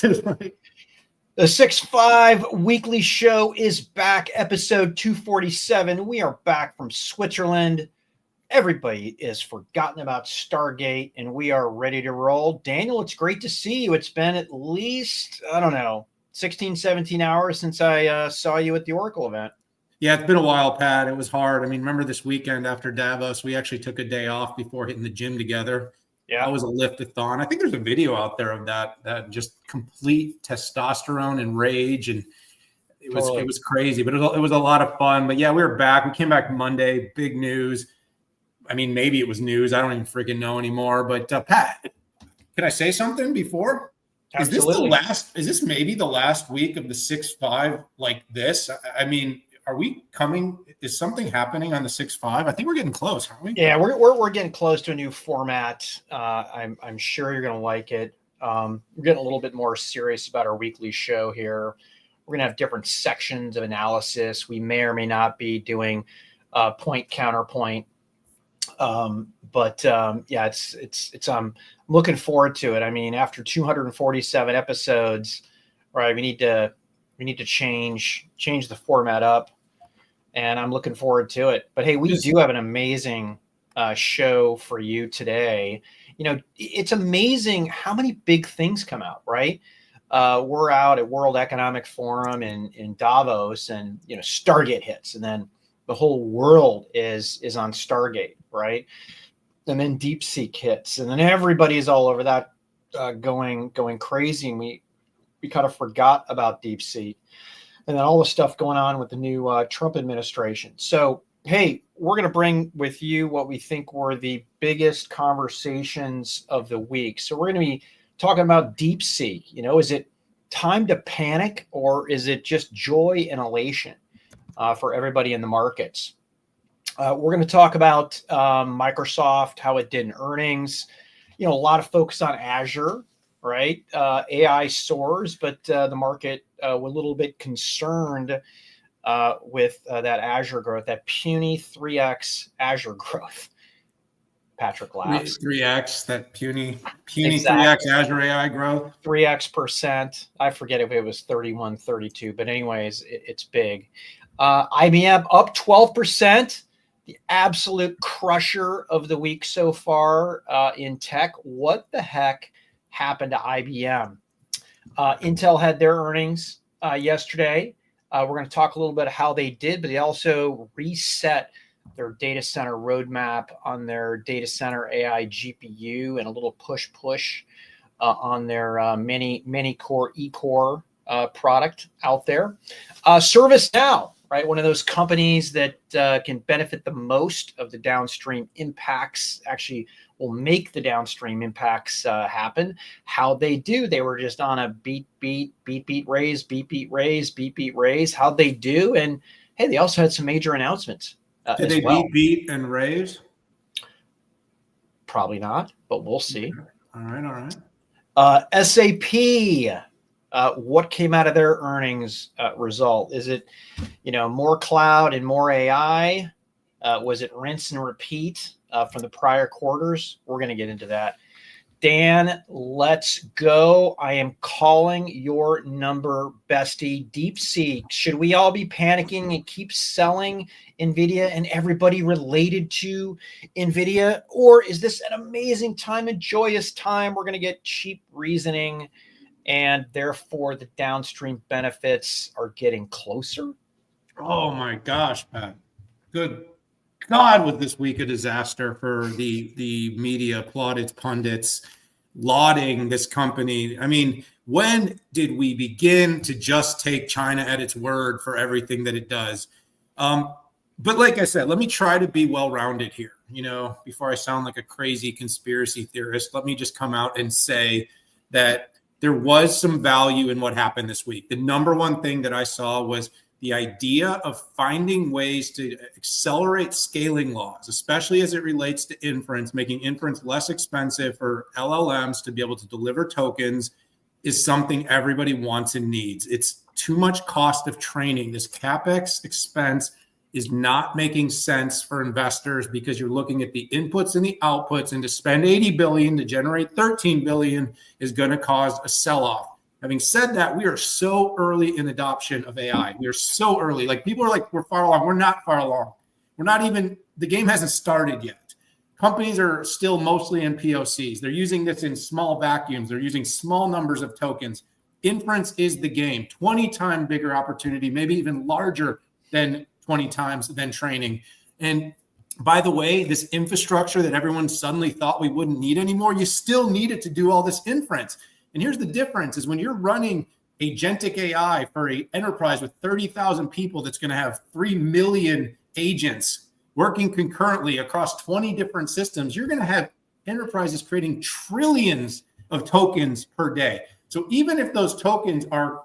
The 6-5 weekly show is back, episode 247. We are back from Switzerland. Everybody is forgotten about Stargate, and we are ready to roll. Daniel, it's great to see you. It's been at least, 16, 17 hours since I saw you at the Oracle event. Yeah, it's been a while, Pat. It was hard. I mean, remember this weekend after Davos, we actually took a day off before hitting the gym together. Yeah, that was a lift-a-thon. I think there's a video out there of that just complete testosterone and rage, and it was crazy, but it was a lot of fun. But yeah, we were back. We came back Monday. Big news. I mean, maybe it was news. I don't even freaking know anymore. But Pat, can I say something before? Absolutely. Is this maybe the last week of the 6-5 like this? I mean, are we coming? Is something happening on the 6-5? I think we're getting close, aren't we? Yeah, we're getting close to a new format. I'm sure you're going to like it. We're getting a little bit more serious about our weekly show here. We're going to have different sections of analysis. We may or may not be doing point counterpoint. Yeah, I'm looking forward to it. I mean, after 247 episodes, right, we need to change the format up, and I'm looking forward to it. But hey, we do have an amazing show for you today. You know, it's amazing how many big things come out, right? We're out at World Economic Forum in Davos, and Stargate hits, and then the whole world is on Stargate, right? And then DeepSeek hits, and then everybody's all over that, going crazy. And we kind of forgot about DeepSeek, and then all the stuff going on with the new Trump administration. So, hey, we're going to bring with you what we think were the biggest conversations of the week. So we're going to be talking about DeepSeek. Is it time to panic, or is it just joy and elation for everybody in the markets? We're going to talk about Microsoft, how it did in earnings. A lot of focus on Azure, right? AI soars, but the market was a little bit concerned with that Azure growth, that puny 3x Azure growth. Patrick laughs. 3x, that puny Exactly. 3x Azure AI growth. 3x%. I forget if it was 31, 32, but anyways, it's big. IBM up 12%. The absolute crusher of the week so far in tech. What the heck happened to IBM? Intel had their earnings yesterday. We're going to talk a little bit how they did, but they also reset their data center roadmap on their data center AI GPU, and a little push on their many core eCore product out there. ServiceNow, right? One of those companies that can benefit the most of the downstream impacts, actually will make the downstream impacts happen. How they do? They were just on a beat, raise. How'd they do? And hey, they also had some major announcements. Did they beat and raise? Probably not, but we'll see. All right. SAP. What came out of their earnings result? Is it, more cloud and more AI? Was it rinse and repeat from the prior quarters? We're going to get into that. Dan, let's go. I am calling your number, bestie. DeepSeek. Should we all be panicking and keep selling NVIDIA and everybody related to NVIDIA? Or is this an amazing time, a joyous time? We're going to get cheap reasoning, and therefore the downstream benefits are getting closer? Oh my gosh, Pat. Good God, was this week a disaster for the media, plaudits, pundits, lauding this company. I mean, when did we begin to just take China at its word for everything that it does? But like I said, let me try to be well-rounded here. Before I sound like a crazy conspiracy theorist, let me just come out and say that there was some value in what happened this week. The number one thing that I saw was the idea of finding ways to accelerate scaling laws, especially as it relates to inference, making inference less expensive for LLMs to be able to deliver tokens, is something everybody wants and needs. It's too much cost of training. This CapEx expense is not making sense for investors because you're looking at the inputs and the outputs, and to spend $80 billion to generate $13 billion is going to cause a sell-off. Having said that, we are so early in adoption of AI. We are so early. Like people are like, we're far along. We're not far along. We're not even, the game hasn't started yet. Companies are still mostly in POCs. They're using this in small vacuums. They're using small numbers of tokens. Inference is the game. 20 times bigger opportunity, maybe even larger than 20 times than training. And by the way, this infrastructure that everyone suddenly thought we wouldn't need anymore, you still need it to do all this inference. And here's the difference is when you're running agentic AI for an enterprise with 30,000 people that's going to have 3 million agents working concurrently across 20 different systems, you're going to have enterprises creating trillions of tokens per day. So even if those tokens are,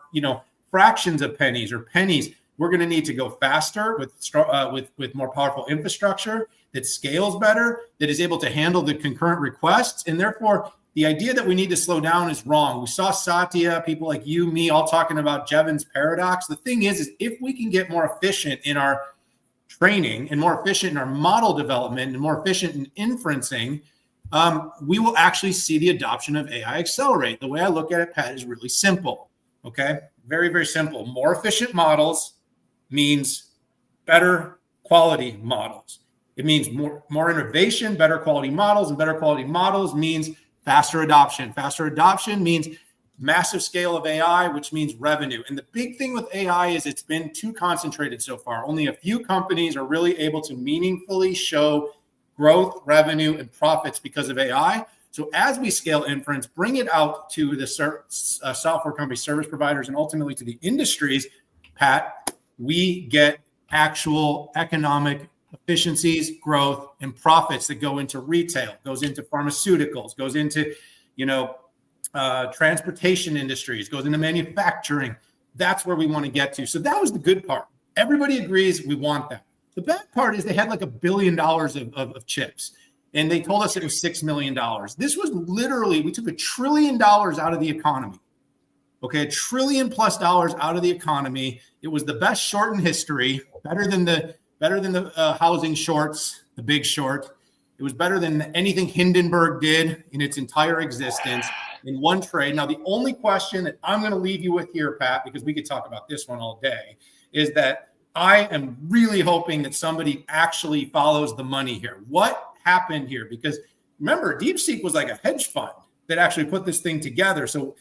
fractions of pennies or pennies, we're going to need to go faster with more powerful infrastructure that scales better, that is able to handle the concurrent requests. And therefore, the idea that we need to slow down is wrong. We saw Satya, people like you, me, all talking about Jevons paradox. The thing is if we can get more efficient in our training and more efficient in our model development and more efficient in inferencing, we will actually see the adoption of AI accelerate. The way I look at it, Pat, is really simple. Okay, very, very simple. More efficient models means better quality models. It means more innovation, better quality models, and better quality models means faster adoption. Faster adoption means massive scale of AI, which means revenue. And the big thing with AI is it's been too concentrated so far. Only a few companies are really able to meaningfully show growth, revenue, and profits because of AI. So as we scale inference, bring it out to the software companies, service providers, and ultimately to the industries, Pat, we get actual economic efficiencies, growth, and profits that go into retail, goes into pharmaceuticals, goes into, transportation industries, goes into manufacturing. That's where we want to get to. So that was the good part. Everybody agrees we want that. The bad part is they had like $1 billion of chips, and they told us it was $6 million. This was literally, we took $1 trillion out of the economy. Okay, $1 trillion+ out of the economy. It was the best short in history, better than the housing shorts, the Big Short. It was better than anything Hindenburg did in its entire existence in one trade. Now, the only question that I'm going to leave you with here, Pat, because we could talk about this one all day, is that I am really hoping that somebody actually follows the money here. What happened here? Because remember, DeepSeek was like a hedge fund that actually put this thing together. So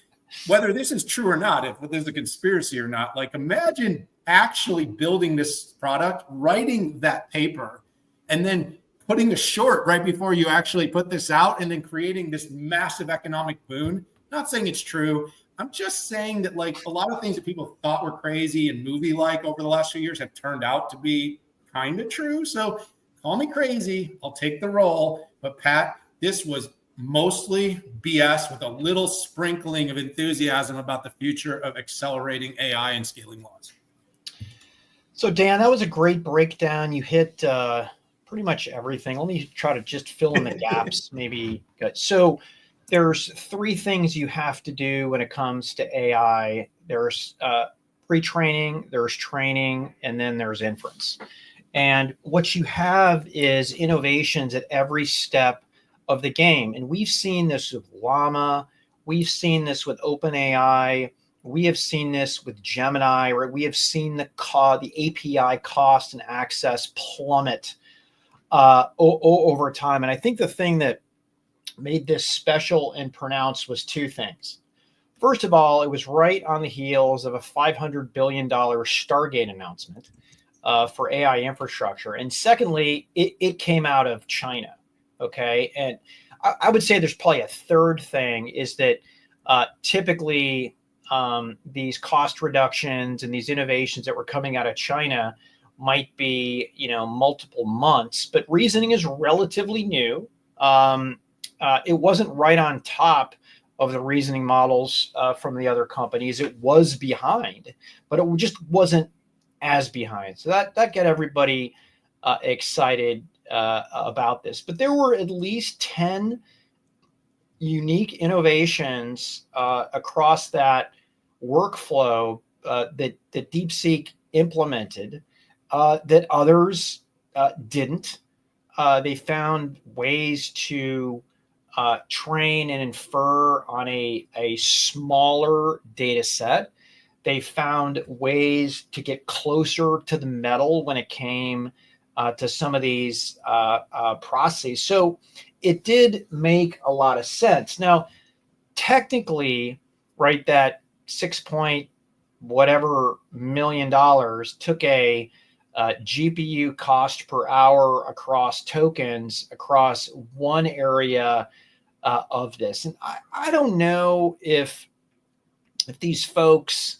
whether this is true or not, if there's a conspiracy or not, like imagine actually building this product, writing that paper, and then putting a short right before you actually put this out and then creating this massive economic boon. Not saying it's true. I'm just saying that like a lot of things that people thought were crazy and movie-like over the last few years have turned out to be kind of true. So call me crazy. I'll take the role. But Pat, this was mostly BS with a little sprinkling of enthusiasm about the future of accelerating AI and scaling laws. So Dan, that was a great breakdown. You hit pretty much everything. Let me try to just fill in the gaps. Maybe good. So there's 3 things you have to do when it comes to AI. There's pre-training, there's training, and then there's inference. And what you have is innovations at every step of the game. And we've seen this with Llama. We've seen this with OpenAI. We have seen this with Gemini, or we have seen the API cost and access plummet over time. And I think the thing that made this special and pronounced was 2 things. First of all, it was right on the heels of a $500 billion Stargate announcement for AI infrastructure. And secondly, it came out of China. Okay. And I would say there's probably a third thing is that typically these cost reductions and these innovations that were coming out of China might be, multiple months, but reasoning is relatively new. It wasn't right on top of the reasoning models from the other companies. It was behind, but it just wasn't as behind. So that got everybody excited about this. But there were at least 10 unique innovations across that workflow that DeepSeek implemented that others didn't. They found ways to train and infer on a smaller data set. They found ways to get closer to the metal when it came to some of these processes. So it did make a lot of sense. Now, technically, right, that 6 whatever million dollars took a GPU cost per hour across tokens across one area of this. And I don't know if these folks,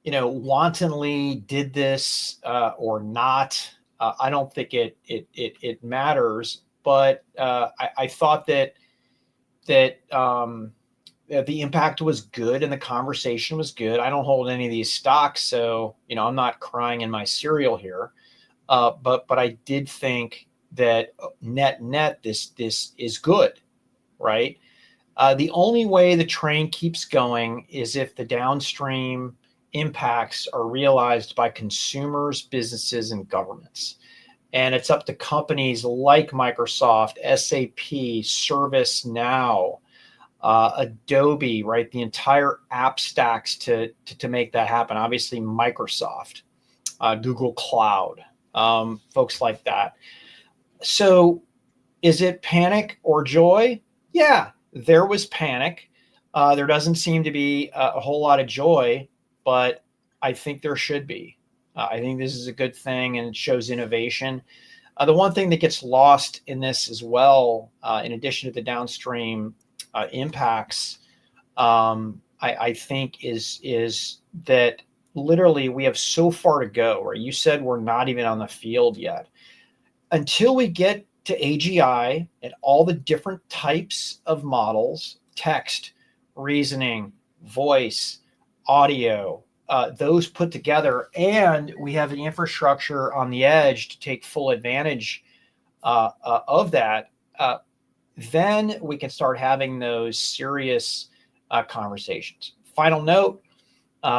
wantonly did this or not. I don't think it matters. But I thought that the impact was good and the conversation was good. I don't hold any of these stocks, so I'm not crying in my cereal here. But I did think that net this is good, right? The only way the train keeps going is if the downstream impacts are realized by consumers, businesses, and governments. And it's up to companies like Microsoft, SAP, ServiceNow, Adobe, right? The entire app stacks to make that happen. Obviously, Microsoft, Google Cloud, folks like that. So is it panic or joy? Yeah, there was panic. There doesn't seem to be a whole lot of joy, but I think there should be. I think this is a good thing and it shows innovation. The one thing that gets lost in this as well, in addition to the downstream impacts, I think is that literally we have so far to go. Right? You said we're not even on the field yet. Until we get to AGI and all the different types of models, text, reasoning, voice, audio, those put together, and we have the infrastructure on the edge to take full advantage of that, then we can start having those serious conversations. Final note,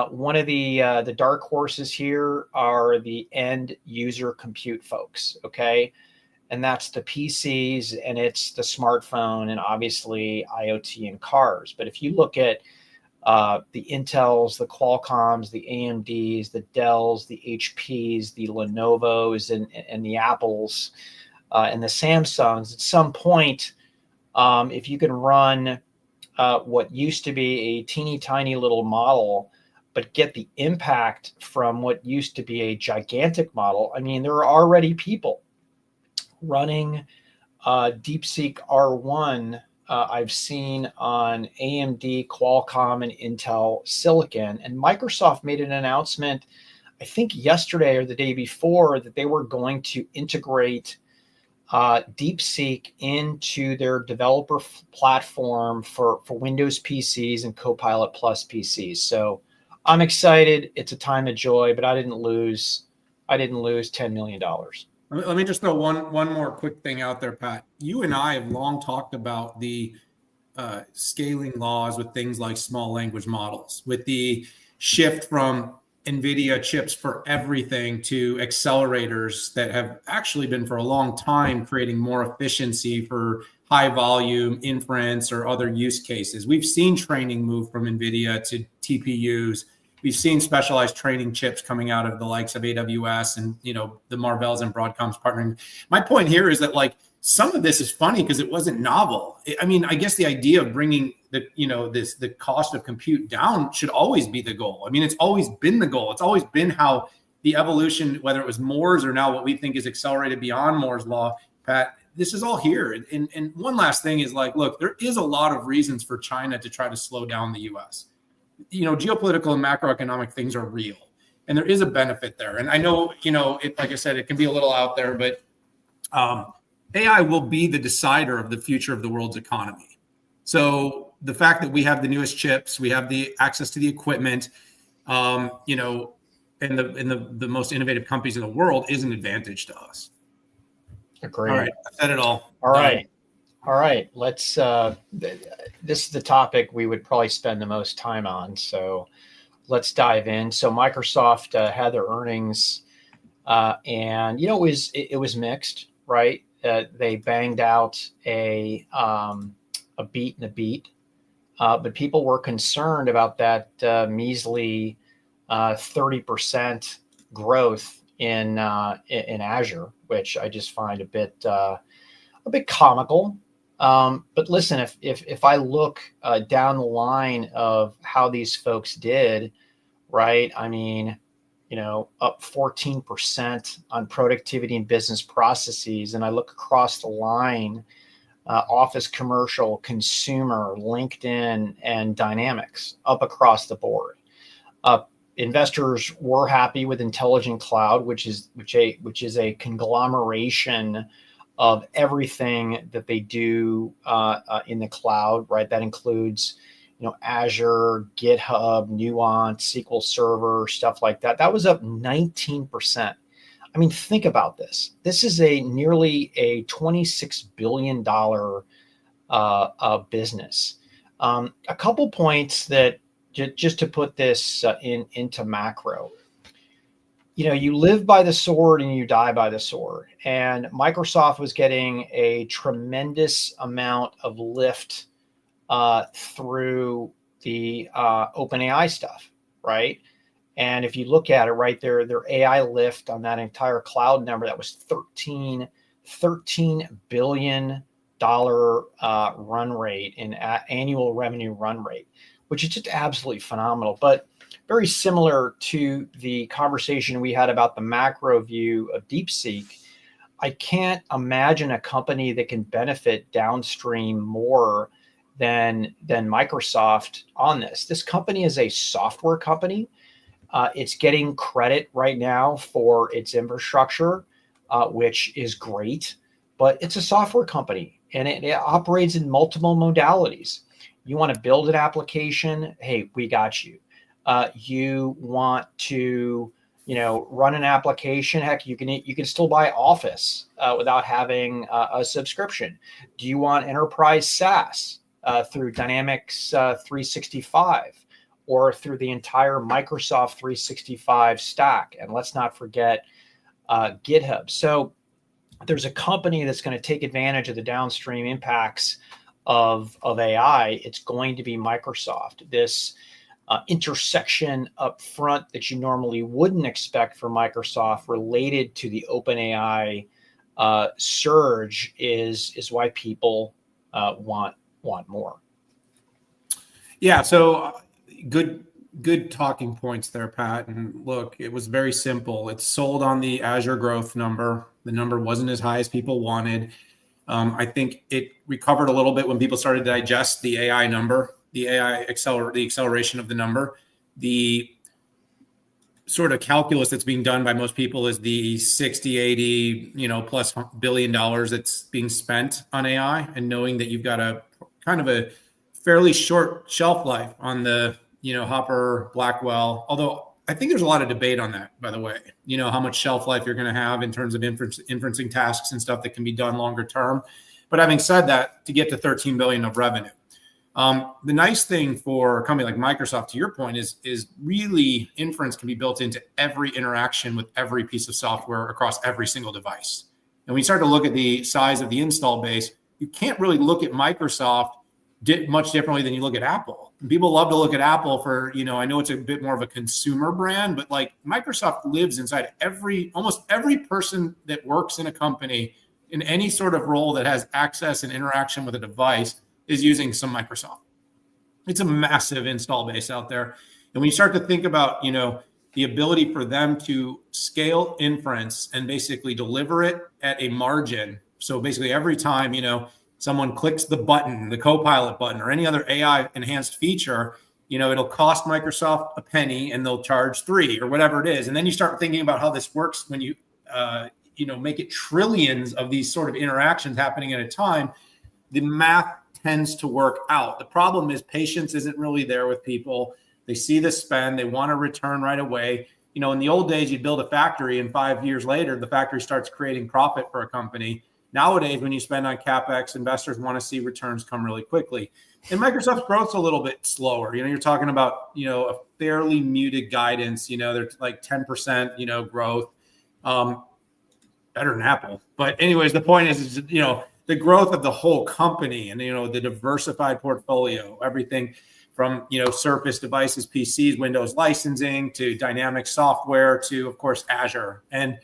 one of the dark horses here are the end user compute folks, okay? And that's the PCs and it's the smartphone and obviously IoT and cars. But if you look at the Intels, the Qualcomms, the AMDs, the Dells, the HPs, the Lenovos, and the Apples, and the Samsungs, at some point, if you can run what used to be a teeny tiny little model, but get the impact from what used to be a gigantic model, I mean, there are already people running DeepSeek R1 I've seen on AMD, Qualcomm, and Intel Silicon. And Microsoft made an announcement, I think yesterday or the day before, that they were going to integrate DeepSeek into their developer platform for Windows PCs and Copilot Plus PCs. So I'm excited. It's a time of joy, but I didn't lose $10 million. Let me just throw one more quick thing out there, Pat. You and I have long talked about the scaling laws with things like small language models, with the shift from NVIDIA chips for everything to accelerators that have actually been for a long time creating more efficiency for high volume inference or other use cases. We've seen training move from NVIDIA to TPUs. We've seen specialized training chips coming out of the likes of AWS and, the Marvells and Broadcom's partnering. My point here is that some of this is funny because it wasn't novel. I mean, I guess the idea of bringing the cost of compute down should always be the goal. I mean, it's always been the goal. It's always been how the evolution, whether it was Moore's or now what we think is accelerated beyond Moore's law, Pat, this is all here. And one last thing is look, there is a lot of reasons for China to try to slow down the US. Geopolitical and macroeconomic things are real, and there is a benefit there. And I know, like I said, it can be a little out there, but AI will be the decider of the future of the world's economy. So the fact that we have the newest chips, we have the access to the equipment, and the most innovative companies in the world is an advantage to us. Agreed. All right, I said it all. All right. Let's. This is the topic we would probably spend the most time on. So let's dive in. So Microsoft had their earnings, and it was mixed, right? They banged out a a beat and a beat. But people were concerned about that measly 30% growth in Azure, which I just find a bit comical. But listen, if I look down the line of how these folks did, right? I mean, up 14% on productivity and business processes, and I look across the line. Office, commercial, consumer, LinkedIn, and Dynamics up across the board. Investors were happy with Intelligent Cloud, which is a conglomeration of everything that they do in the cloud, right? That includes Azure, GitHub, Nuance, SQL Server, stuff like that. That was up 19%. I mean, think about this. This is nearly a $26 billion business. A couple points that just to put this into macro. You live by the sword and you die by the sword. And Microsoft was getting a tremendous amount of lift through the OpenAI stuff, right? And if you look at it, right, their AI lift on that entire cloud number, that was $13 billion run rate in annual revenue run rate, which is just absolutely phenomenal. But very similar to the conversation we had about the macro view of DeepSeek, I can't imagine a company that can benefit downstream more than Microsoft on this. This company is a software company. It's getting credit right now for its infrastructure, which is great, but it's a software company and it operates in multiple modalities. You want to build an application? Hey, we got you. You want to, run an application? Heck, you can still buy Office without having a subscription. Do you want enterprise SaaS through Dynamics 365? Or through the entire Microsoft 365 stack? And let's not forget GitHub. So there's a company that's going to take advantage of the downstream impacts of AI. It's going to be Microsoft. This intersection up front that you normally wouldn't expect for Microsoft related to the OpenAI surge is why people want more. Yeah. So good talking points there, Pat. And look, it was very simple. It's sold on the Azure growth number. The number wasn't as high as people wanted. I think it recovered a little bit when people started to digest the AI number, the acceleration of the number. The sort of calculus that's being done by most people is the 60, 80, plus $1 billion that's being spent on AI, and knowing that you've got a kind of a fairly short shelf life on the Hopper, Blackwell, although I think there's a lot of debate on that, by the way, how much shelf life you're going to have in terms of inferencing tasks and stuff that can be done longer term. But having said that, to get to 13 billion of revenue, the nice thing for a company like Microsoft, to your point, is really inference can be built into every interaction with every piece of software across every single device. And when you start to look at the size of the install base, you can't really look at Microsoft much differently than you look at Apple. And people love to look at Apple for, I know it's a bit more of a consumer brand, but like Microsoft lives inside almost every person that works in a company in any sort of role that has access and interaction with a device is using some Microsoft. It's a massive install base out there. And when you start to think about, the ability for them to scale inference and basically deliver it at a margin. So basically every time, someone clicks the button, the Copilot button, or any other AI enhanced feature, it'll cost Microsoft a penny and they'll charge $3 or whatever it is. And then you start thinking about how this works when you, make it trillions of these sort of interactions happening at a time. The math tends to work out. The problem is patience isn't really there with people. They see the spend, they want to return right away. In the old days, you'd build a factory and 5 years later, the factory starts creating profit for a company. Nowadays, when you spend on CapEx, investors want to see returns come really quickly. And Microsoft's growth's a little bit slower. You're talking about, a fairly muted guidance. They're like 10%, growth, better than Apple. But anyways, the point is, the growth of the whole company and, the diversified portfolio, everything from, Surface devices, PCs, Windows licensing to dynamic software to, of course, Azure. And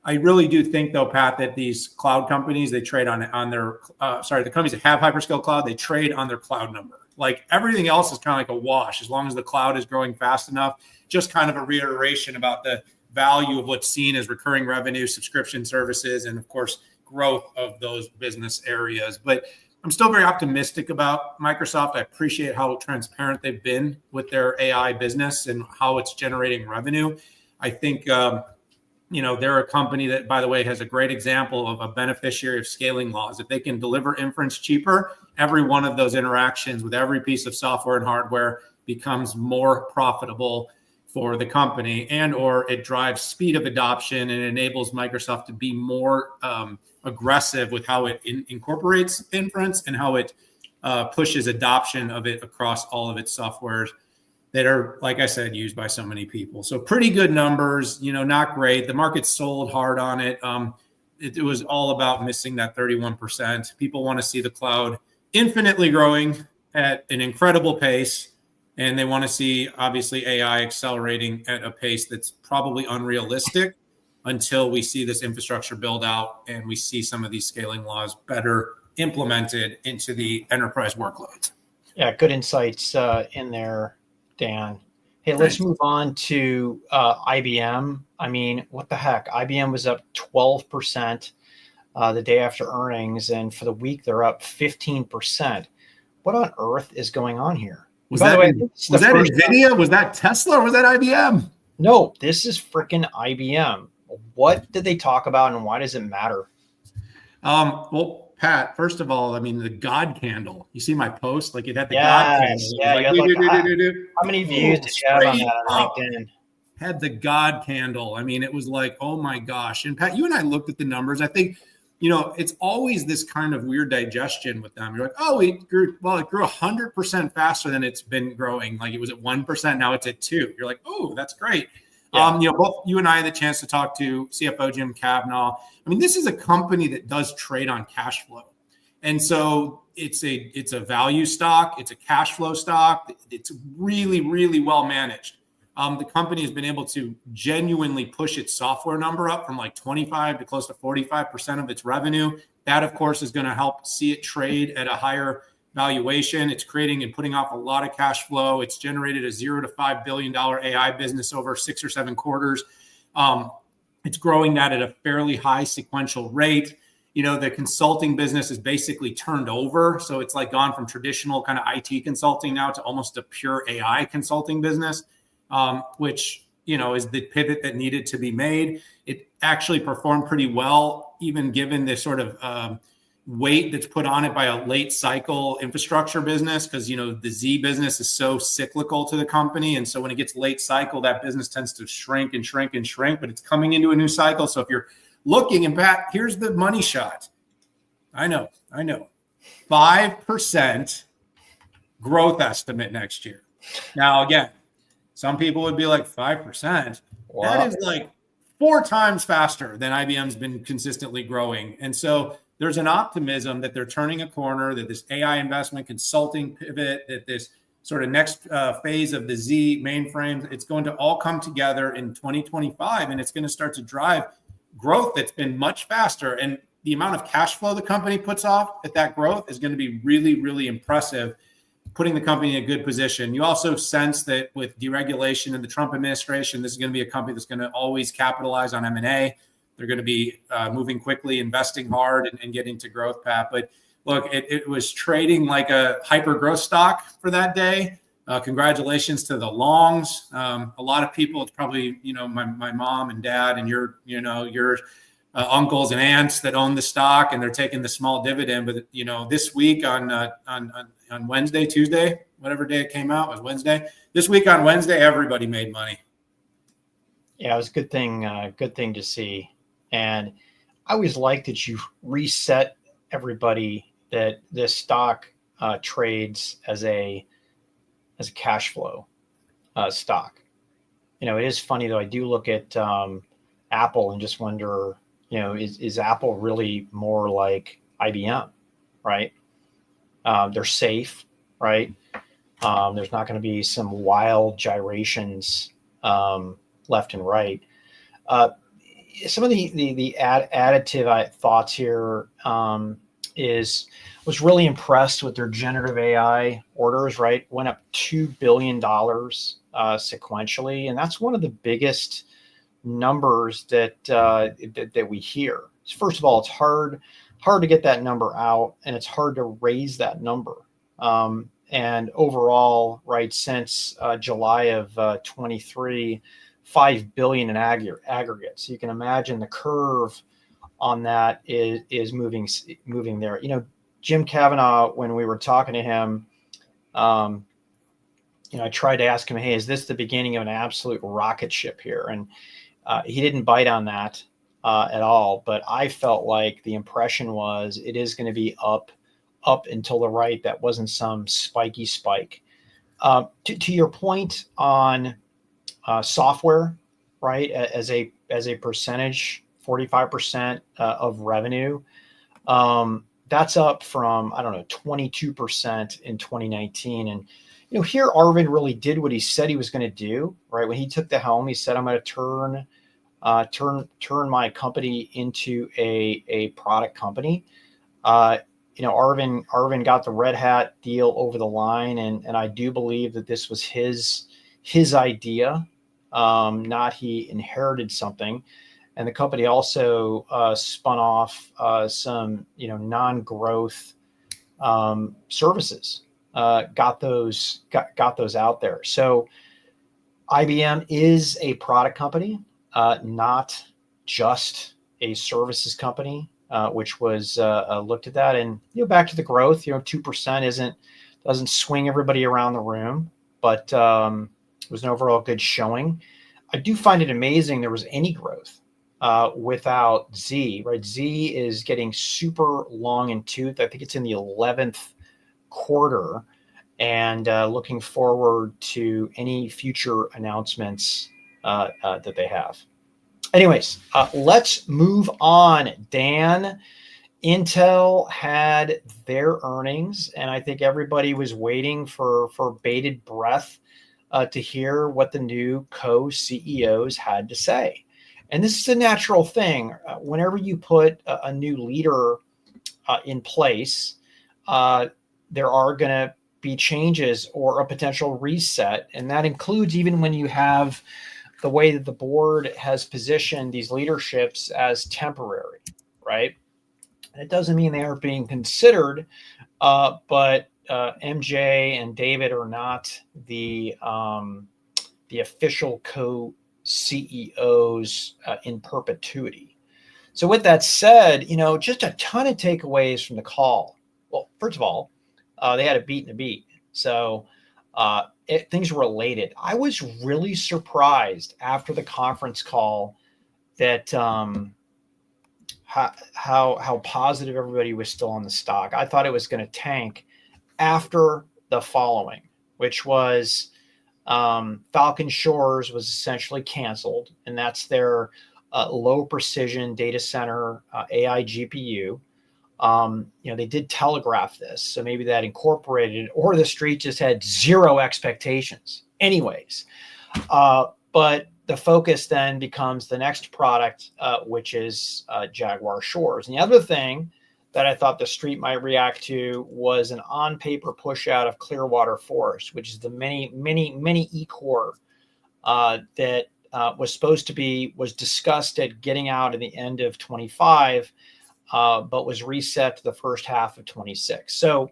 I really do think, though, Pat, that these cloud companies, they trade on their, the companies that have hyperscale cloud, they trade on their cloud number. Like everything else is kind of like a wash as long as the cloud is growing fast enough. Just kind of a reiteration about the value of what's seen as recurring revenue, subscription services, and of course, growth of those business areas. But I'm still very optimistic about Microsoft. I appreciate how transparent they've been with their AI business and how it's generating revenue. I think, they're a company that, by the way, has a great example of a beneficiary of scaling laws. If they can deliver inference cheaper, every one of those interactions with every piece of software and hardware becomes more profitable for the company, and or it drives speed of adoption and enables Microsoft to be more aggressive with how it incorporates inference and how it pushes adoption of it across all of its softwares that are, like I said, used by so many people. So pretty good numbers, not great. The market sold hard on it. It was all about missing that 31%. People want to see the cloud infinitely growing at an incredible pace. And they want to see, obviously, AI accelerating at a pace that's probably unrealistic until we see this infrastructure build out and we see some of these scaling laws better implemented into the enterprise workloads. Yeah, good insights in there, Dan. Hey, let's move on to IBM. I mean, what the heck? IBM was up 12% the day after earnings, and for the week, they're up 15%. What on earth is going on here? Was that NVIDIA? Was that Tesla? Or was that IBM? No, this is freaking IBM. What did they talk about, and why does it matter? Well, Pat, first of all, I mean, the God candle. You see my post? Like it had the God candle. Yeah, how many views did you have on that on LinkedIn? Had the God candle. I mean, it was like, oh my gosh. And Pat, you and I looked at the numbers. I think, it's always this kind of weird digestion with them. You're like, oh, it grew 100% faster than it's been growing. Like it was at 1%. Now it's at 2%. You're like, oh, that's great. Yeah. Both you and I had the chance to talk to CFO Jim Cavanaugh. I mean, this is a company that does trade on cash flow. And so it's a value stock. It's a cash flow stock. It's really, really well managed. The company has been able to genuinely push its software number up from like 25 to close to 45% of its revenue. That, of course, is going to help see it trade at a higher valuation. It's creating and putting off a lot of cash flow. It's generated a $0 to $5 billion AI business over 6 or 7 quarters. It's growing that at a fairly high sequential rate. The consulting business is basically turned over. So it's like gone from traditional kind of IT consulting now to almost a pure AI consulting business, which, is the pivot that needed to be made. It actually performed pretty well, even given the sort of weight that's put on it by a late cycle infrastructure business, because the Z business is so cyclical to the company, and so when it gets late cycle, that business tends to shrink and shrink and shrink, but it's coming into a new cycle. So if you're looking, and Pat, here's the money shot. I know 5% growth estimate next year. Now again, some people would be like 5%. Wow. That is like 4 times faster than IBM's been consistently growing, and so there's an optimism that they're turning a corner, that this AI investment consulting pivot, that this sort of next phase of the Z mainframes, it's going to all come together in 2025, and it's going to start to drive growth that's been much faster. And the amount of cash flow the company puts off at that growth is going to be really, really impressive, putting the company in a good position. You also sense that with deregulation in the Trump administration, this is going to be a company that's going to always capitalize on M&A. They're going to be moving quickly, investing hard, and getting to growth, Pat. But look, it was trading like a hyper growth stock for that day. Congratulations to the longs. A lot of people, it's probably, my mom and dad and your uncles and aunts that own the stock, and they're taking the small dividend. But, this week on Wednesday, Tuesday, whatever day it came out, was Wednesday. This week on Wednesday, everybody made money. Yeah, it was a good thing to see. And I always like that you reset everybody that this stock trades as a cash flow stock. It is funny though. I do look at Apple and just wonder, is Apple really more like IBM, right? They're safe, right? There's not going to be some wild gyrations left and right. Some of the additive thoughts here was really impressed with their generative AI orders, right? Went up $2 billion sequentially. And that's one of the biggest numbers that we hear. First of all, it's hard to get that number out, and it's hard to raise that number. And overall, right, since July of 23, 5 billion in aggregate. So you can imagine the curve on that is moving there. You know, Jim Kavanaugh, when we were talking to him, you know, I tried to ask him, hey, is this the beginning of an absolute rocket ship here? And he didn't bite on that at all. But I felt like the impression was it is going to be up until the right. That wasn't some spiky spike. To your point on software, right, as a percentage, 45% of revenue. That's up from, I don't know, 22% in 2019. And, you know, here Arvind really did what he said he was going to do, right? When he took the helm, he said, I'm going to turn my company into a product company. You know, Arvind got the Red Hat deal over the line. And I do believe that this was his idea, not he inherited something. And the company also spun off some, you know, non-growth services. Got those out there. So IBM is a product company, not just a services company, which was looked at that. And, you know, back to the growth, you know, 2% doesn't swing everybody around the room, but it was an overall good showing. I do find it amazing there was any growth without Z, right? Z is getting super long in tooth. I think it's in the 11th quarter, and looking forward to any future announcements that they have. Anyways, let's move on. Dan, Intel had their earnings, and I think everybody was waiting for bated breath to hear what the new co-CEOs had to say. And this is a natural thing. Whenever you put a new leader in place, there are going to be changes or a potential reset. And that includes even when you have the way that the board has positioned these leaderships as temporary, right? And it doesn't mean they aren't being considered, but MJ and David are not the official co-CEOs in perpetuity. So with that said, you know, just a ton of takeaways from the call. Well, first of all, they had a beat and a beat. So things were related. I was really surprised after the conference call that how positive everybody was still on the stock. I thought it was going to tank after the following, which was Falcon Shores was essentially canceled, and that's their low precision data center AI GPU. You know, they did telegraph this, so maybe that incorporated, or the street just had zero expectations. Anyways, but the focus then becomes the next product, which is Jaguar Shores. And the other thing that I thought the street might react to was an on-paper push out of Clearwater Forest, which is the mini E-core that was discussed at getting out at the end of 25, but was reset to the first half of 26. So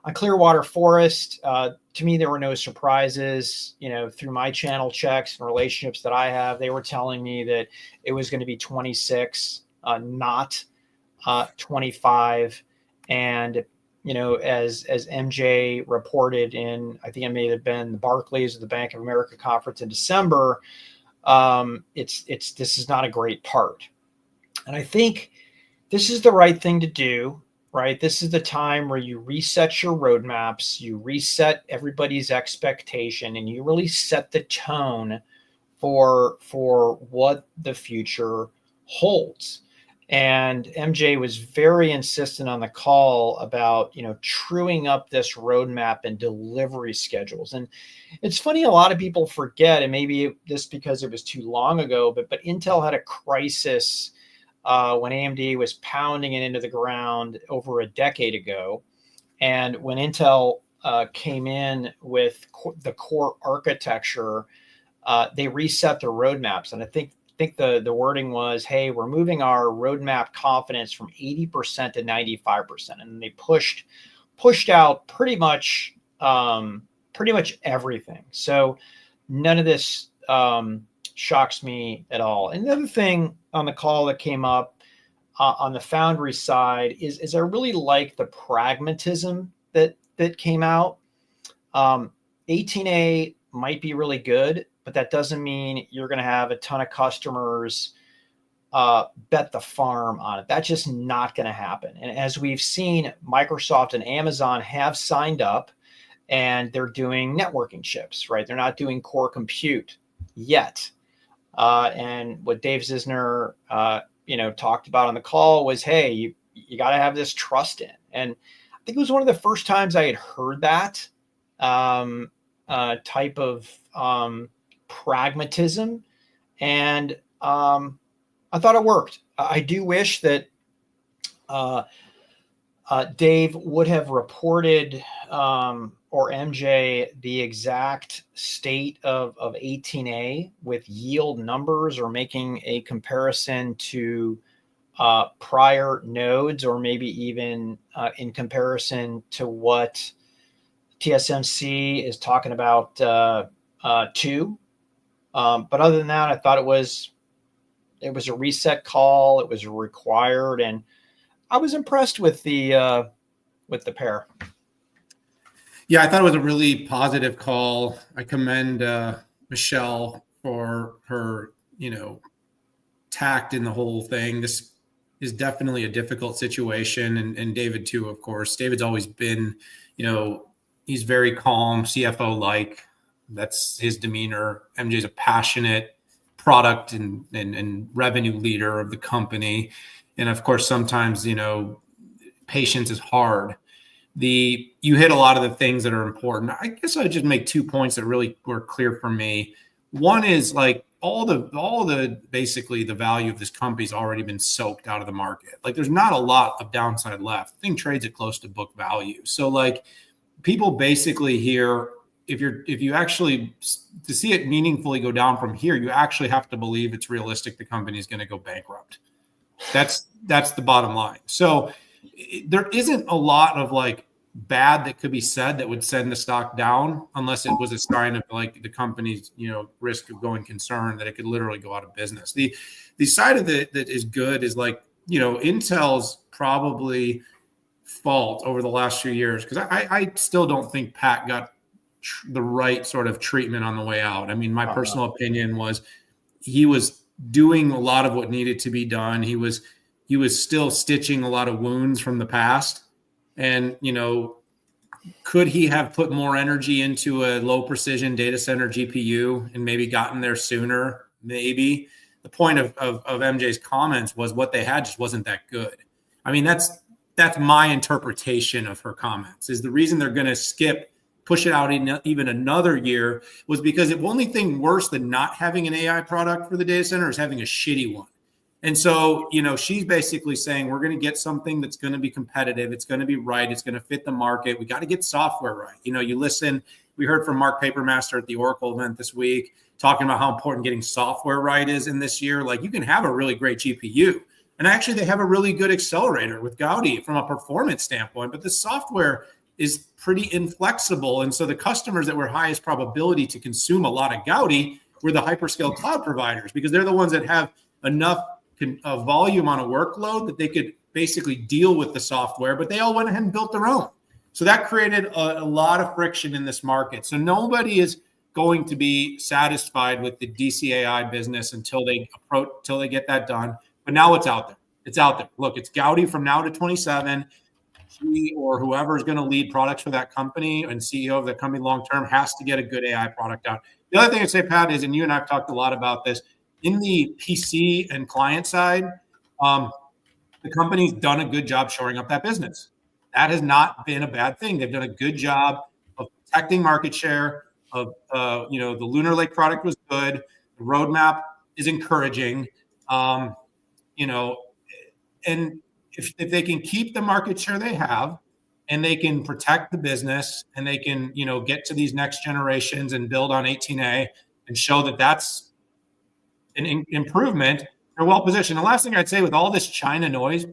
on Clearwater Forest, to me, there were no surprises. You know, through my channel checks and relationships that I have, they were telling me that it was going to be 26, not 25. And, you know, as MJ reported in, I think it may have been the Barclays or the Bank of America conference in December, this is not a great part. And I think this is the right thing to do, right? This is the time where you reset your roadmaps, you reset everybody's expectation, and you really set the tone for what the future holds. And MJ was very insistent on the call about, truing up this roadmap and delivery schedules. And it's funny, a lot of people forget, and maybe this because it was too long ago, but Intel had a crisis when AMD was pounding it into the ground over a decade ago. And when Intel came in with the core architecture, they reset their roadmaps. And I think the wording was, hey, we're moving our roadmap confidence from 80% to 95%. And they pushed out pretty much everything. So none of this shocks me at all. And the other thing on the call that came up on the Foundry side is I really like the pragmatism that came out. 18A might be really good, but that doesn't mean you're going to have a ton of customers bet the farm on it. That's just not going to happen. And as we've seen, Microsoft and Amazon have signed up, and they're doing networking chips, right? They're not doing core compute yet. And what Dave Zisner, talked about on the call was, hey, you got to have this trust in. And I think it was one of the first times I had heard that type of pragmatism, and I thought it worked. I do wish that Dave would have reported, or MJ, the exact state of 18A with yield numbers, or making a comparison to prior nodes, or maybe even in comparison to what TSMC is talking about too. But other than that, I thought it was a reset call. It was required, and I was impressed with the pair. Yeah, I thought it was a really positive call. I commend Michelle for her, tact in the whole thing. This is definitely a difficult situation, and David too, of course. David's always been, he's very calm, CFO-like. That's his demeanor. MJ's a passionate product and revenue leader of the company. And of course, sometimes, patience is hard. You hit a lot of the things that are important. I guess I just make 2 points that really were clear for me. One is like all the basically the value of this company's already been soaked out of the market. Like there's not a lot of downside left. The thing trades at close to book value. So like people basically here, if you actually, to see it meaningfully go down from here, you actually have to believe it's realistic the company is going to go bankrupt. That's the bottom line. So there isn't a lot of like bad that could be said that would send the stock down, unless it was a sign of like the company's risk of going concern, that it could literally go out of business. The side of it that is good is like Intel's probably fault over the last few years, because I still don't think Pat got the right sort of treatment on the way out. I mean, my personal opinion was he was doing a lot of what needed to be done. He was still stitching a lot of wounds from the past. And, could he have put more energy into a low precision data center GPU and maybe gotten there sooner? Maybe. The point of MJ's comments was what they had just wasn't that good. I mean, that's my interpretation of her comments, is the reason they're going to push it out even another year was because the only thing worse than not having an AI product for the data center is having a shitty one. And so, she's basically saying we're going to get something that's going to be competitive. It's going to be right. It's going to fit the market. We got to get software right. We heard from Mark Papermaster at the Oracle event this week, talking about how important getting software right is in this year. Like you can have a really great GPU. And actually they have a really good accelerator with Gaudi from a performance standpoint, but the software is pretty inflexible. And so the customers that were highest probability to consume a lot of Gaudi were the hyperscale cloud providers, because they're the ones that have enough volume on a workload that they could basically deal with the software, but they all went ahead and built their own. So that created a lot of friction in this market. So nobody is going to be satisfied with the DCAI business until they get that done. But now it's out there. It's out there. Look, it's Gaudi from now to 27. He or whoever is going to lead products for that company and CEO of the company long-term has to get a good AI product out. The other thing I'd say, Pat, is, and you and I have talked a lot about this, in the PC and client side, the company's done a good job shoring up that business. That has not been a bad thing. They've done a good job of protecting market share. The Lunar Lake product was good. The roadmap is encouraging. And if they can keep the market share they have, and they can protect the business, and they can get to these next generations and build on 18A and show that that's an improvement, they're well positioned. The last thing I'd say with all this China noise,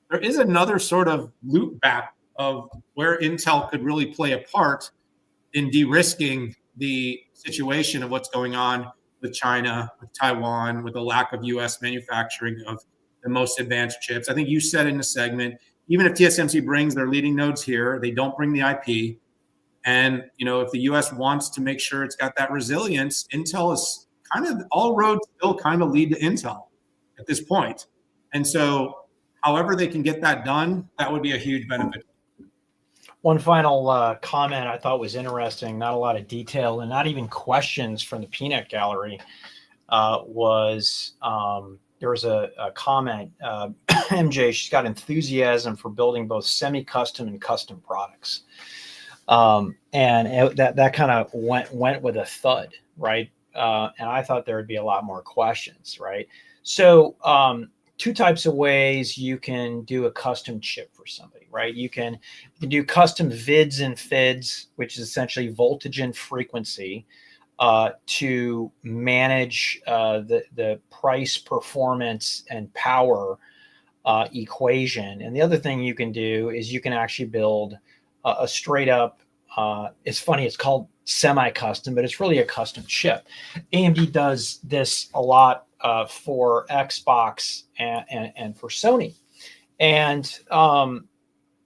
there is another sort of loop back of where Intel could really play a part in de-risking the situation of what's going on with China, with Taiwan, with the lack of U.S. manufacturing of the most advanced chips. I think you said in the segment, even if TSMC brings their leading nodes here, they don't bring the IP. And, if the U.S. wants to make sure it's got that resilience, Intel is kind of, all roads still kind of lead to Intel at this point. And so however they can get that done, that would be a huge benefit. One final comment I thought was interesting, not a lot of detail and not even questions from the peanut gallery, was there was a comment, MJ, she's got enthusiasm for building both semi-custom and custom products. And that kind of went with a thud, right? And I thought there would be a lot more questions, right? So two types of ways you can do a custom chip for somebody, right? You can do custom VIDs and FIDs, which is essentially voltage and frequency, to manage the price, performance, and power equation. And the other thing you can do is you can actually build a straight up, it's funny, it's called semi-custom, but it's really a custom chip. AMD does this a lot for Xbox and for Sony. And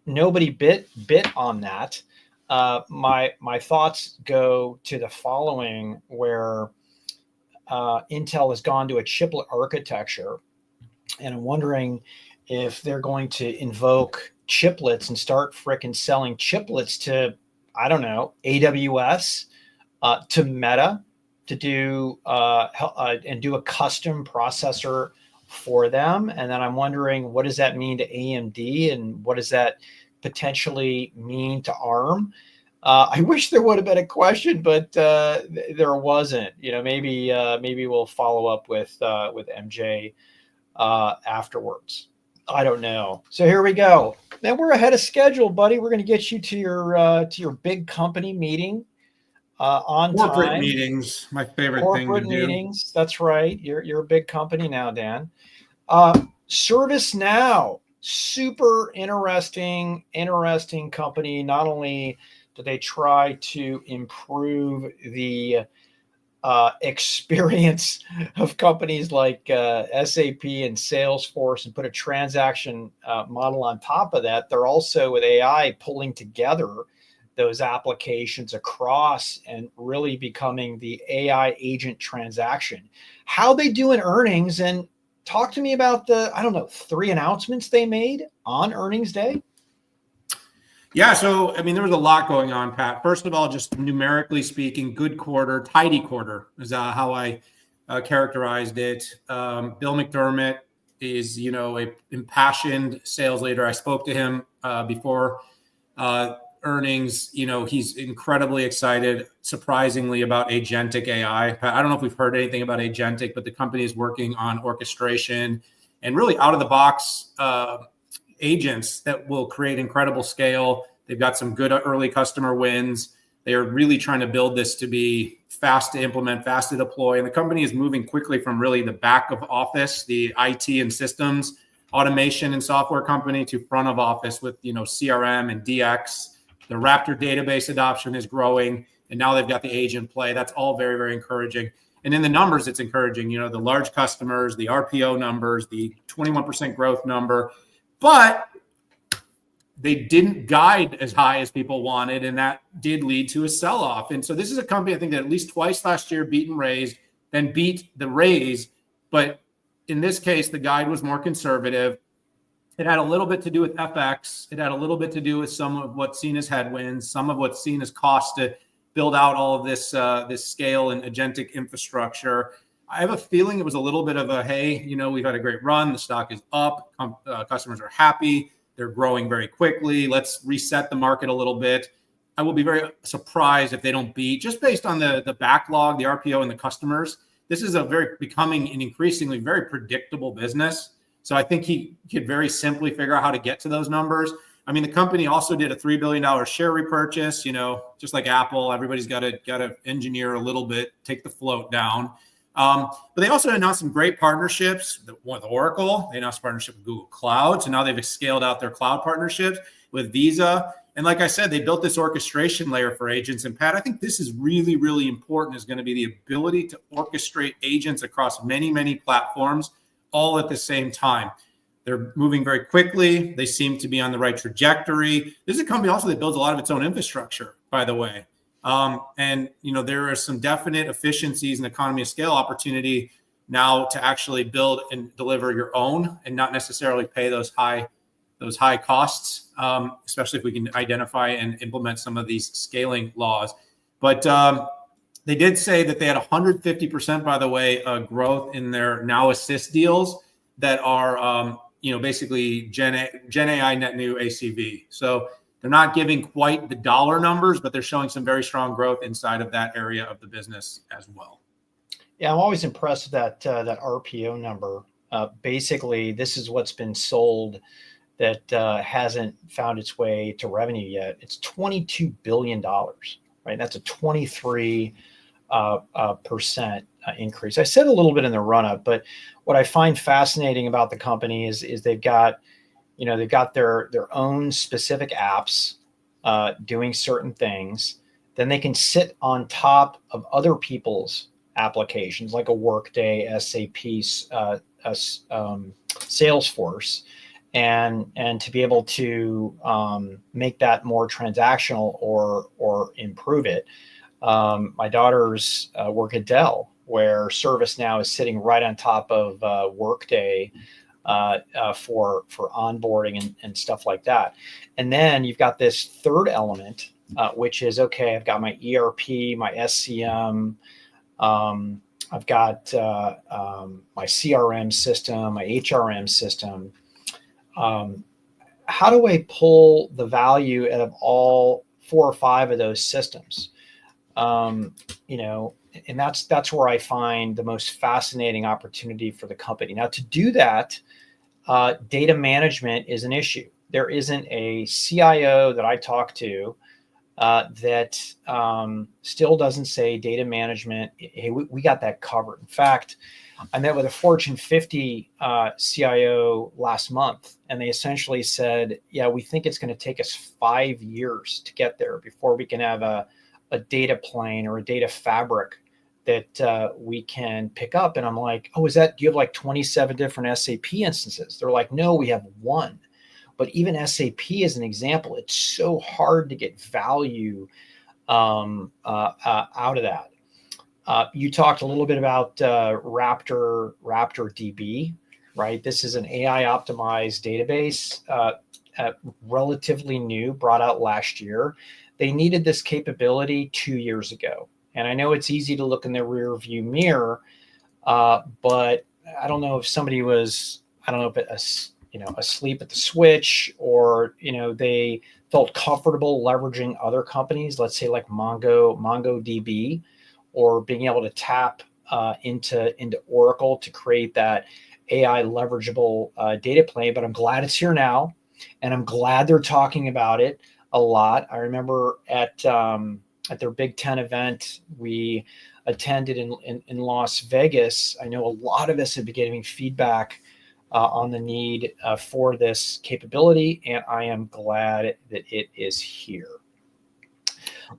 nobody bit on that. My thoughts go to the following, where Intel has gone to a chiplet architecture, and I'm wondering if they're going to invoke chiplets and start frickin' selling chiplets to, I don't know, AWS, to Meta, to do and do a custom processor for them. And then I'm wondering, what does that mean to AMD, and what does that potentially mean to ARM? I wish there would have been a question, but there wasn't. Maybe we'll follow up with MJ afterwards. I don't know. So here we go. Then we're ahead of schedule, buddy. We're going to get you to your big company meeting on corporate time. Meetings, my favorite Corporate thing to do. meetings. That's right. You're a big company now, Dan. ServiceNow, super interesting company. Not only do they try to improve the experience of companies like SAP and Salesforce and put a transaction model on top of that, they're also, with AI, pulling together those applications across and really becoming the AI agent transaction. How they do in earnings, and talk to me about the, 3 announcements they made on earnings day. Yeah, so there was a lot going on, Pat. First of all, just numerically speaking, good quarter, tidy quarter is how I characterized it. Bill McDermott is, a impassioned sales leader. I spoke to him before earnings. He's incredibly excited, surprisingly, about agentic AI. I don't know if we've heard anything about agentic, but the company is working on orchestration and really out of the box agents that will create incredible scale. They've got some good early customer wins. They are really trying to build this to be fast to implement, fast to deploy. And the company is moving quickly from really the back of office, the IT and systems automation and software company, to front of office with, CRM and DX. The Raptor database adoption is growing, and now they've got the agent play. That's all very, very encouraging. And in the numbers, it's encouraging, the large customers, the RPO numbers, the 21% growth number. But they didn't guide as high as people wanted, and that did lead to a sell-off. And so this is a company, I think, that at least twice last year beat and raised, then beat the raise. But in this case, the guide was more conservative. It had a little bit to do with FX. It had a little bit to do with some of what's seen as headwinds, some of what's seen as cost to build out all of this scale and agentic infrastructure. I have a feeling it was a little bit of a, hey, we've had a great run. The stock is up. Customers are happy. They're growing very quickly. Let's reset the market a little bit. I will be very surprised if they don't beat, just based on the backlog, the RPO, and the customers. This is becoming an increasingly very predictable business. So I think he could very simply figure out how to get to those numbers. I mean, the company also did a $3 billion share repurchase, just like Apple. Everybody's got to engineer a little bit, take the float down. But they also announced some great partnerships with Oracle. They announced a partnership with Google Cloud. So now they've scaled out their cloud partnerships with Visa. And like I said, they built this orchestration layer for agents. And Pat, I think this is really, really important, is going to be the ability to orchestrate agents across many, many platforms all at the same time. They're moving very quickly. They seem to be on the right trajectory. This is a company also that builds a lot of its own infrastructure, by the way. And there are some definite efficiencies and economy of scale opportunity now to actually build and deliver your own and not necessarily pay those high costs, especially if we can identify and implement some of these scaling laws. But they did say that they had 150%, by the way, growth in their Now Assist deals that are, basically Gen AI net new ACV. So they're not giving quite the dollar numbers, but they're showing some very strong growth inside of that area of the business as well. Yeah, I'm always impressed with that RPO number. Basically, this is what's been sold that hasn't found its way to revenue yet. It's $22 billion, right? That's a 23% increase. I said a little bit in the run-up, but what I find fascinating about the company is they've got their own specific apps doing certain things. Then they can sit on top of other people's applications, like a Workday, SAP, Salesforce, and to be able to make that more transactional or improve it. My daughters work at Dell, where ServiceNow is sitting right on top of Workday for onboarding and stuff like that. And then you've got this third element, which is, okay, I've got my ERP, my SCM, I've got my CRM system, my HRM system. How do I pull the value out of all 4 or 5 of those systems? And that's where I find the most fascinating opportunity for the company. Now, to do that, data management is an issue. There isn't a CIO that I talk to that still doesn't say data management, hey, we got that covered. In fact, I met with a Fortune 50 CIO last month, and they essentially said, yeah, we think it's going to take us 5 years to get there before we can have a data plane or a data fabric that we can pick up. And I'm like, oh, do you have like 27 different SAP instances? They're like, no, we have 1. But even SAP as an example, it's so hard to get value out of that. You talked a little bit about Raptor DB, right? This is an AI optimized database, relatively new, brought out last year. They needed this capability 2 years ago. And I know it's easy to look in the rear view mirror, but I don't know if somebody was, asleep at the switch, or, they felt comfortable leveraging other companies, let's say like MongoDB, or being able to tap into Oracle to create that AI leverageable data plane. But I'm glad it's here now, and I'm glad they're talking about it a lot. I remember at their Big Ten event we attended in Las Vegas, I know a lot of us have been getting feedback on the need for this capability, and I am glad that it is here.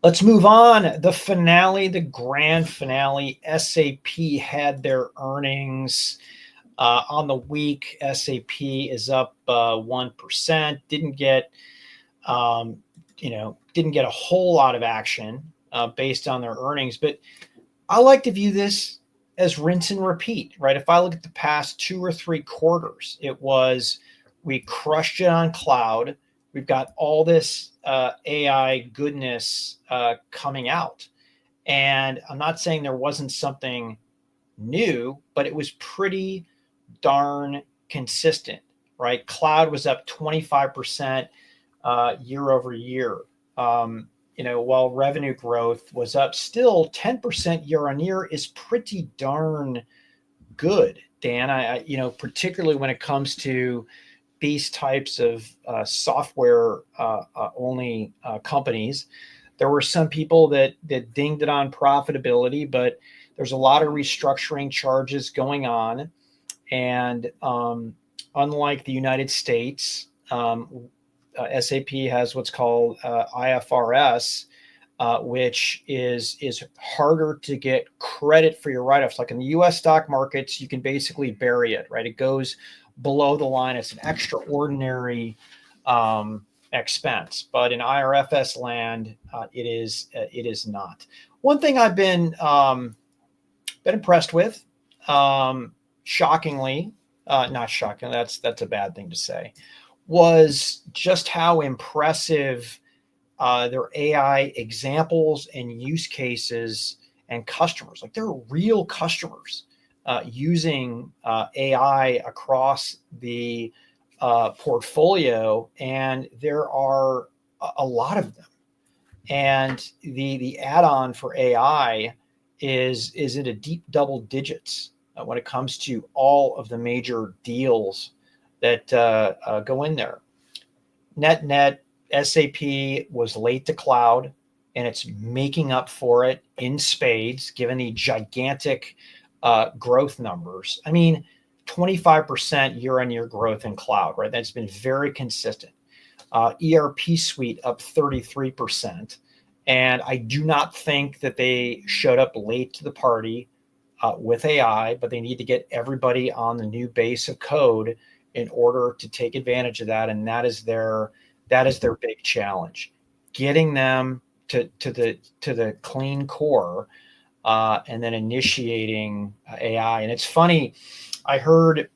Let's move on. The finale, the grand finale. SAP had their earnings on the week. SAP is up 1%. Didn't get a whole lot of action based on their earnings, but I like to view this as rinse and repeat, right? If I look at the past 2 or 3 quarters, it was, we crushed it on cloud. We've got all this AI goodness coming out. And I'm not saying there wasn't something new, but it was pretty darn consistent, right? Cloud was up 25% year over year. While revenue growth was up still 10% year on year is pretty darn good, Dan. Particularly when it comes to these types of software only companies. There were some people that dinged it on profitability, but there's a lot of restructuring charges going on. And unlike the United States, SAP has what's called IFRS, which is harder to get credit for your write-offs. Like in the U.S. stock markets, you can basically bury it, right? It goes below the line. It's an extraordinary expense, but in IRFS land, it is not. One thing I've been impressed with, shockingly, not shocking. That's a bad thing to say. Was just how impressive their AI examples and use cases and customers. Like there are real customers using AI across the portfolio, and there are a lot of them. And the add-on for AI is into deep double digits when it comes to all of the major deals that go in there. Net, SAP was late to cloud, and it's making up for it in spades, given the gigantic growth numbers. I mean, 25% year-on-year growth in cloud, right? That's been very consistent. ERP suite up 33%. And I do not think that they showed up late to the party with AI, but they need to get everybody on the new base of code in order to take advantage of that. And that is their big challenge, getting them to the clean core and then initiating AI. And it's funny, I've heard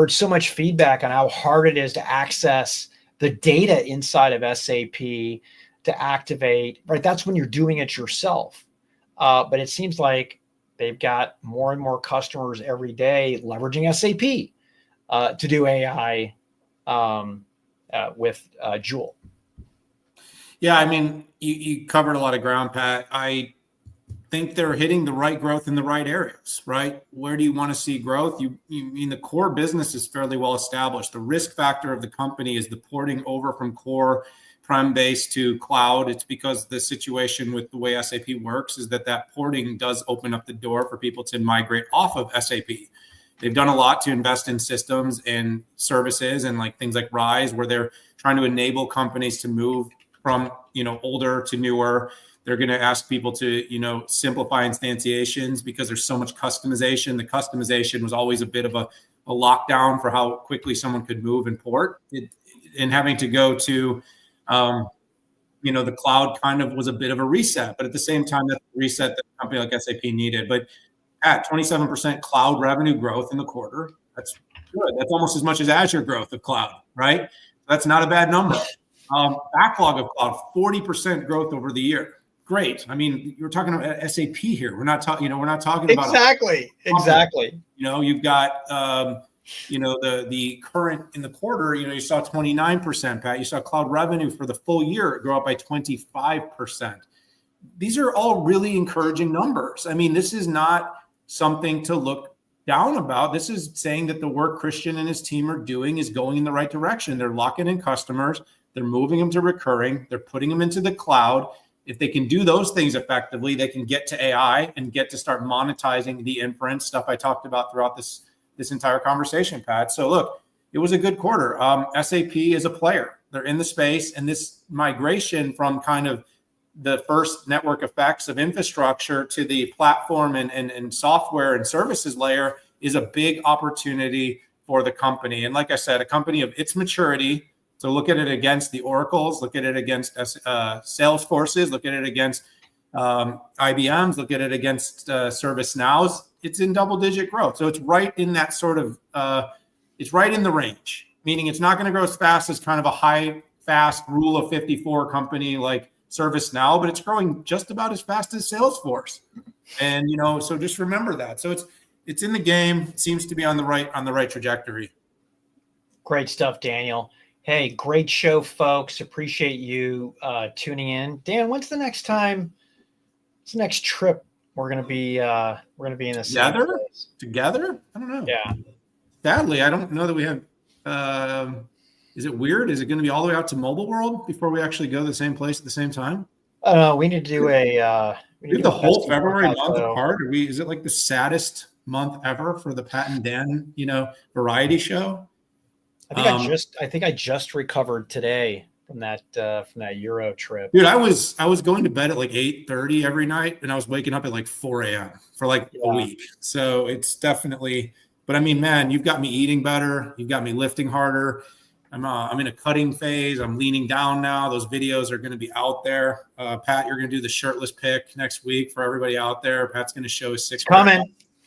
so much feedback on how hard it is to access the data inside of SAP to activate, right? That's when you're doing it yourself. But it seems like they've got more and more customers every day leveraging SAP to do AI with Joule. Yeah, I mean, you covered a lot of ground, Pat. I think they're hitting the right growth in the right areas, right? Where do you want to see growth? You mean the core business is fairly well established. The risk factor of the company is the porting over from core prem-based to cloud. It's because the situation with the way SAP works is that porting does open up the door for people to migrate off of SAP. They've done a lot to invest in systems and services and like things like Rise, where they're trying to enable companies to move from, older to newer. They're going to ask people to, simplify instantiations because there's so much customization. The customization was always a bit of a lockdown for how quickly someone could move and port. And having to go to, the cloud kind of was a bit of a reset. But at the same time, that's a reset that a company like SAP needed. But at 27% cloud revenue growth in the quarter, that's good. That's almost as much as Azure growth of cloud, right? That's not a bad number. Backlog of cloud, 40% growth over the year. Great. I mean, you're talking about SAP here. We're not talking, we're not talking about exactly. You've got, the current in the quarter. You saw 29%, Pat. You saw cloud revenue for the full year grow up by 25%. These are all really encouraging numbers. I mean, this is not something to look down about. This is saying that the work Christian and his team are doing is going in the right direction. They're locking in customers. They're moving them to recurring. They're putting them into the cloud. If they can do those things effectively, they can get to AI and get to start monetizing the inference stuff I talked about throughout this entire conversation, Pat. So look, it was a good quarter. SAP is a player. They're in the space, and this migration from kind of the first network effects of infrastructure to the platform and software and services layer is a big opportunity for the company. And like I said, a company of its maturity, so look at it against the Oracles, look at it against Salesforces, look at it against IBMs, look at it against ServiceNows. It's in double-digit growth. So it's right in that sort of, it's right in the range, meaning it's not going to grow as fast as kind of a high, fast rule of 54 company like ServiceNow, but it's growing just about as fast as Salesforce. And, so just remember that. So it's in the game. It seems to be on the right trajectory. Great stuff, Daniel. Hey, great show, folks. Appreciate you tuning in. Dan, when's the next time? What's the next trip we're gonna be in the same place? Together? I don't know. Yeah. Sadly, I don't know that we have. Is it weird? Is it going to be all the way out to Mobile World before we actually go to the same place at the same time? I don't know. We need to do a. We have the whole February month apart. Is it like the saddest month ever for the Pat and Dan, variety show? I think I just recovered today from that Euro trip. Dude, I was going to bed at like 8:30 every night, and I was waking up at like 4 a.m. for like a week. So it's definitely. But I mean, man, you've got me eating better. You've got me lifting harder. I'm in a cutting phase. I'm leaning down now. Those videos are going to be out there. Pat, you're going to do the shirtless pic next week for everybody out there. Pat's going to show his six.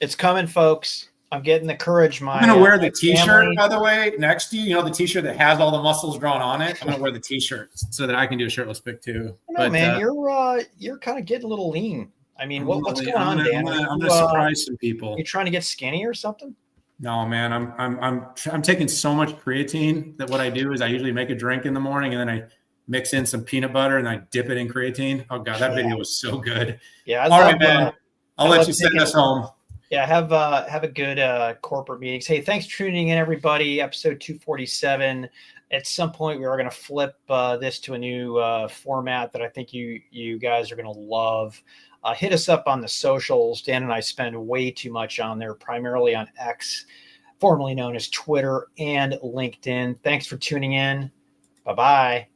It's coming, folks. I'm getting the courage. I'm going to wear the T-shirt, by the way, next to you. The T-shirt that has all the muscles drawn on it. I'm going to wear the T-shirt so that I can do a shirtless pic too. No, man, you're kind of getting a little lean. I mean, what's going on, Dan? I'm going to surprise some people. You trying to get skinny or something? No, man, I'm taking so much creatine that what I do is I usually make a drink in the morning and then I mix in some peanut butter and I dip it in creatine. Oh God, that video was so good. Yeah. All right, man. I'll let you send us home. Yeah. Have a good corporate meetings. Hey, thanks for tuning in, everybody. Episode 247. At some point, we are going to flip this to a new format that I think you guys are going to love. Hit us up on the socials. Dan and I spend way too much on there, primarily on X, formerly known as Twitter, and LinkedIn. Thanks for tuning in. Bye-bye.